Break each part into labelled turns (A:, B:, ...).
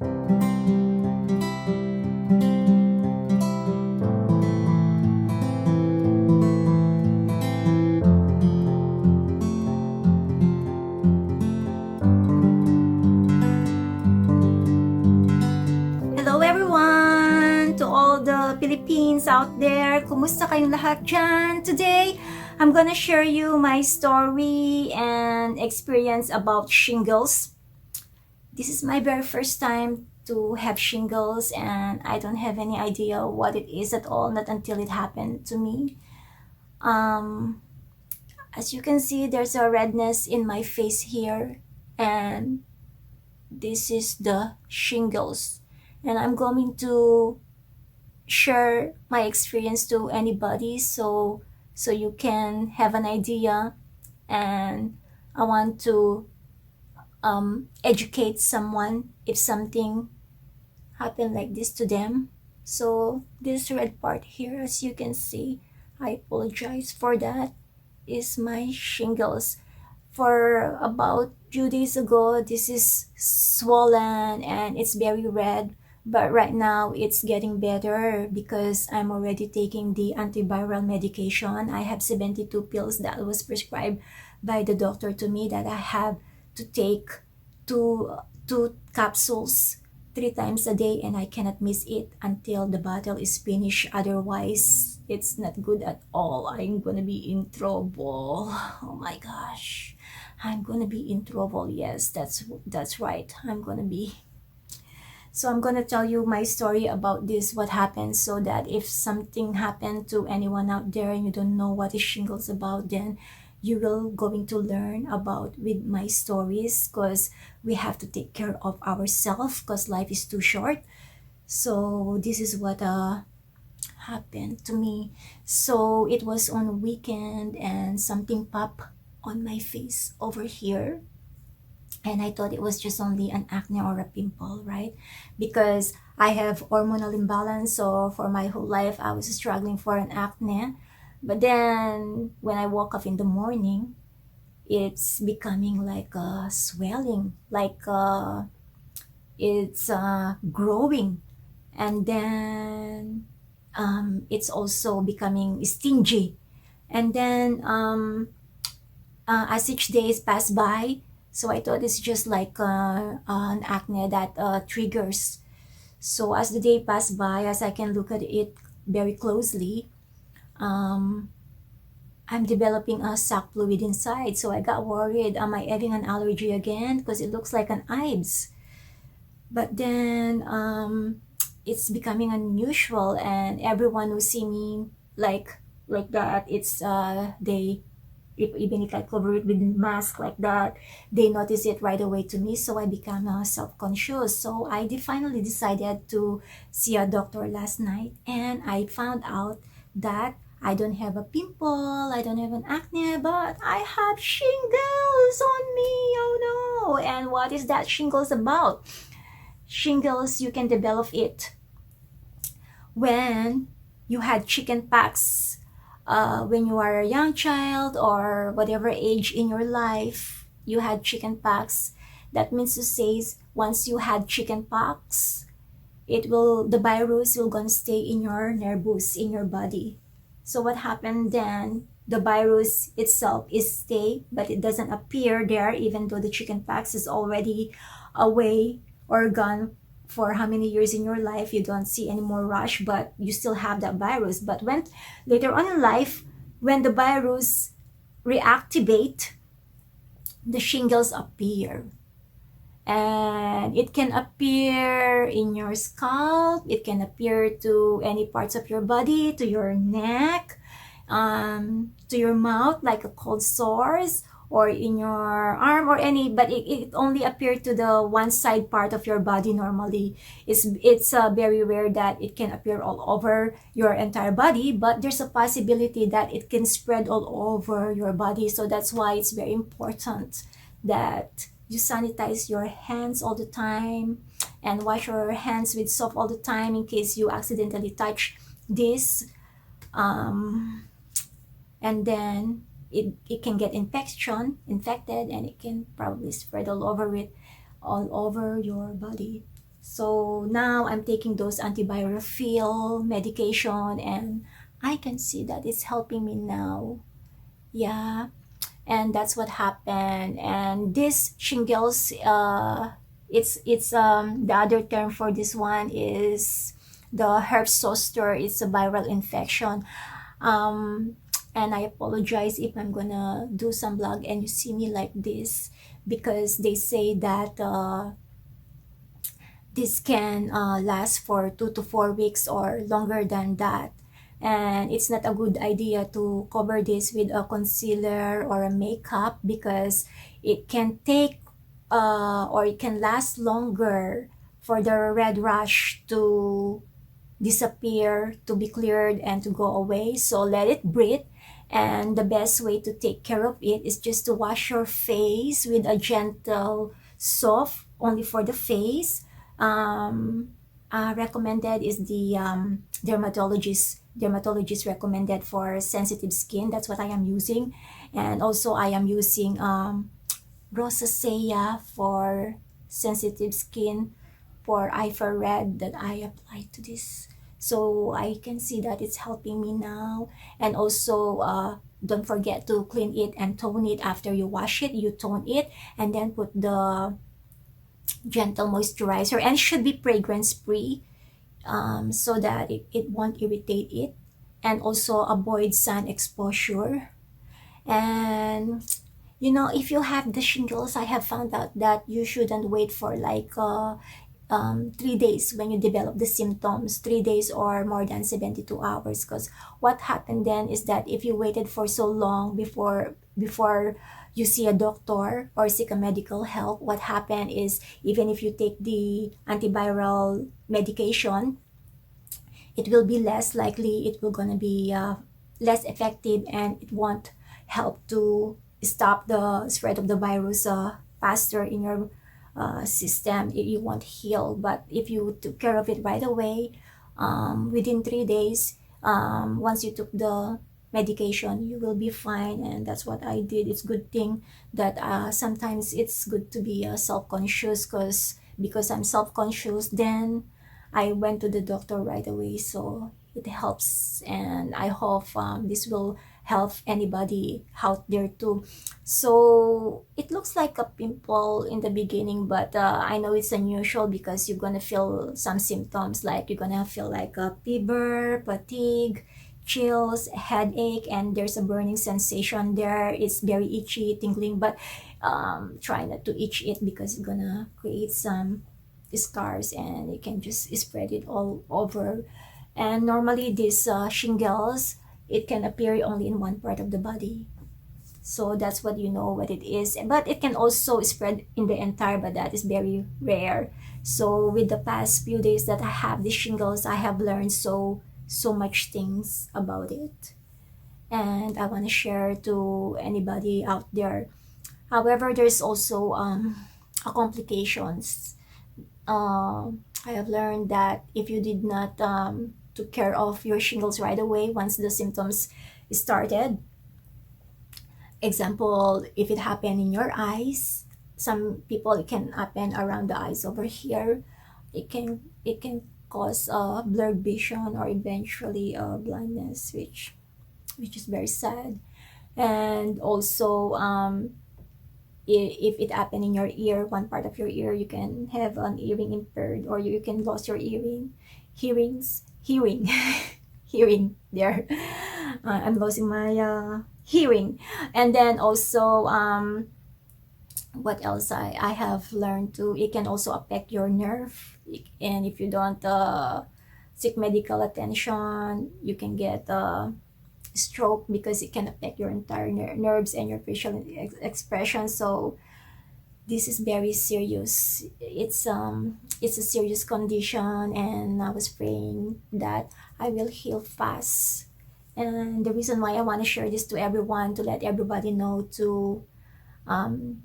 A: Hello everyone! To all the Philippines out there, kumusta kayong lahat dyan? Today, I'm gonna share you my story and experience about shingles. This is my very first time to have shingles and I don't have any idea what it is at all, not until it happened to me. As you can see, there's a redness in my face here and this is the shingles. And I'm going to share my experience to anybody so you can have an idea, and I want to educate someone if something happened like this to them. So this red part here, as you can see, I apologize for that, is my shingles. For about few days ago, this is swollen and it's very red, but right now it's getting better because I'm already taking the antiviral medication. I have 72 pills that was prescribed by the doctor to me that I have to take two capsules 3 times a day, and I cannot miss it until the bottle is finished. Otherwise, it's not good at all. I'm gonna be in trouble. Oh my gosh. I'm gonna be in trouble. Yes, that's right. I'm gonna be. So I'm gonna tell you my story about this, what happened, so that if something happened to anyone out there and you don't know what is shingles about, then you will going to learn about with my stories, because we have to take care of ourselves because life is too short. So this is what happened to me. So it was on a weekend and something popped on my face over here, and I thought it was just only an acne or a pimple, right? Because I have hormonal imbalance, so for my whole life I was struggling for an acne. But then when I woke up in the morning, it's becoming like a swelling, like it's growing, and then it's also becoming stingy. And then as each days pass by, so I thought it's just like an acne that triggers. So as the day passed by, as I can look at it very closely, um, I'm developing a sac fluid inside. So I got worried, am I having an allergy again? Because it looks like an IBS. But then it's becoming unusual, and everyone who see me like that, it's they, even if I cover it with mask like that, they notice it right away to me. So I become self-conscious. So I finally decided to see a doctor last night, and I found out that I don't have a pimple, I don't have an acne, but I have shingles on me. Oh no. And what is that shingles about? Shingles, you can develop it when you had chicken pox, when you are a young child or whatever age in your life you had chicken pox. That means to say, once you had chicken pox, the virus will gonna stay in your nervous, in your body. So what happened then, the virus itself is stay, but it doesn't appear there, even though the chicken pox is already away or gone for how many years in your life. You don't see any more rush, but you still have that virus. But when later on in life, when the virus reactivate, the shingles appear. And it can appear in your scalp, it can appear to any parts of your body, to your neck, to your mouth, like a cold sores, or in your arm, or any, but it only appears to the one side part of your body normally. It's very rare that it can appear all over your entire body, but there's a possibility that it can spread all over your body. So that's why it's very important that you sanitize your hands all the time and wash your hands with soap all the time in case you accidentally touch this, and then it can get infected, and it can probably spread all over your body. So now I'm taking those antiviral medication, and I can see that it's helping me now. Yeah, and that's what happened. And this shingles, it's the other term for this one is the herpes zoster. It's a viral infection. um and I apologize if I'm gonna do some vlog and you see me like this, because they say that this can last for 2 to 4 weeks or longer than that. And it's not a good idea to cover this with a concealer or a makeup, because it can take or it can last longer for the red rash to disappear, to be cleared, and to go away. So let it breathe. And the best way to take care of it is just to wash your face with a gentle soft, only for the face. um, Recommended is the dermatologist recommended for sensitive skin. That's what I am using. And also I am using rosacea for sensitive skin, for infrared that I apply to this. So I can see that it's helping me now. And also don't forget to clean it and tone it. After you wash it, you tone it, and then put the gentle moisturizer, and should be fragrance free, so that it won't irritate it. And also avoid sun exposure. And if you have the shingles, I have found out that you shouldn't wait for like 3 days when you develop the symptoms, 3 days or more than 72 hours. Because what happened then is that if you waited for so long before you see a doctor or seek a medical help, what happened is, even if you take the antiviral medication, it will be less likely, it will gonna be less effective, and it won't help to stop the spread of the virus faster in your system. You won't heal. But if you took care of it right away, within 3 days, once you took the medication, you will be fine. And that's what I did. It's good thing that sometimes it's good to be self-conscious, because I'm self-conscious, then I went to the doctor right away. So it helps, and I hope this will help anybody out there too. So it looks like a pimple in the beginning, but I know it's unusual, because you're gonna feel some symptoms, like you're gonna feel like a fever, fatigue, chills, headache, and there's a burning sensation there. It's very itchy, tingling, but try not to itch it, because it's gonna create some scars, and you can just spread it all over. And normally these shingles, it can appear only in one part of the body. So that's what you know what it is. But it can also spread in the entire, but that is very rare. So with the past few days that I have these shingles, I have learned so much things about it. And I want to share to anybody out there. However, there's also a complications. I have learned that if you did not took care of your shingles right away once the symptoms started, example, if it happened in your eyes, some people, it can happen around the eyes over here. It can cause blurred vision, or eventually blindness, which is very sad. And also if it happened in your ear, one part of your ear, you can have an hearing impaired, or you can lose your hearing hearing there. I'm losing my hearing. And then also what else I have learned too, it can also affect your nerve. And if you don't seek medical attention, you can get stroke, because it can affect your entire nerves and your facial expression. So this is very serious. It's a serious condition, and I was praying that I will heal fast. And the reason why I want to share this to everyone, to let everybody know to um,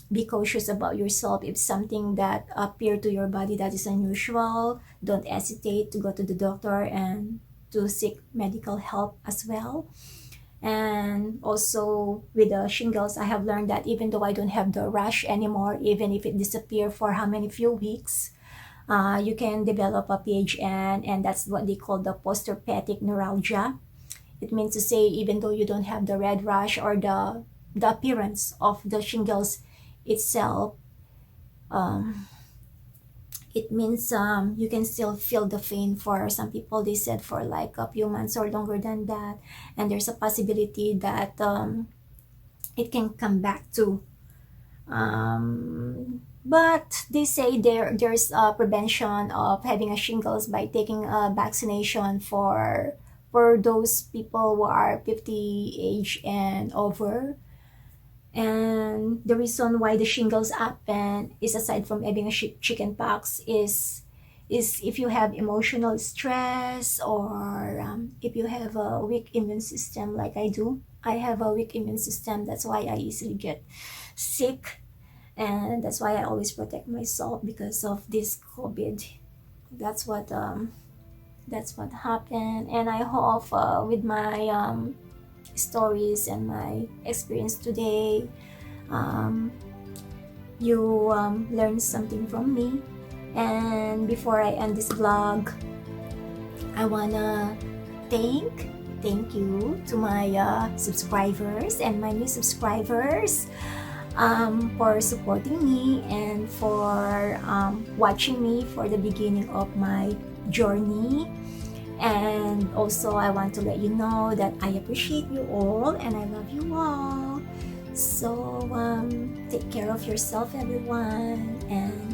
A: be cautious about yourself. If something that appear to your body that is unusual, don't hesitate to go to the doctor and to seek medical help as well. And also with the shingles, I have learned that even though I don't have the rash anymore, even if it disappear for how many few weeks, you can develop a PHN, and that's what they call the postherpetic neuralgia. It means to say, even though you don't have the red rash or the appearance of the shingles itself, um, it means you can still feel the pain. For some people, they said for like a few months or longer than that, and there's a possibility that it can come back too. But they say there's a prevention of having a shingles by taking a vaccination for those people who are 50 age and over. And the reason why the shingles happen is, aside from having a chicken pox, is if you have emotional stress, or if you have a weak immune system like I do. I have a weak immune system, that's why I easily get sick, and that's why I always protect myself because of this COVID. That's what happened, and I hope with my stories and my experience today, um, you learn something from me. And before I end this vlog, I wanna thank you to my subscribers and my new subscribers, for supporting me and for watching me for the beginning of my journey. And also, I want to let you know that I appreciate you all and I love you all. So take care of yourself, everyone, and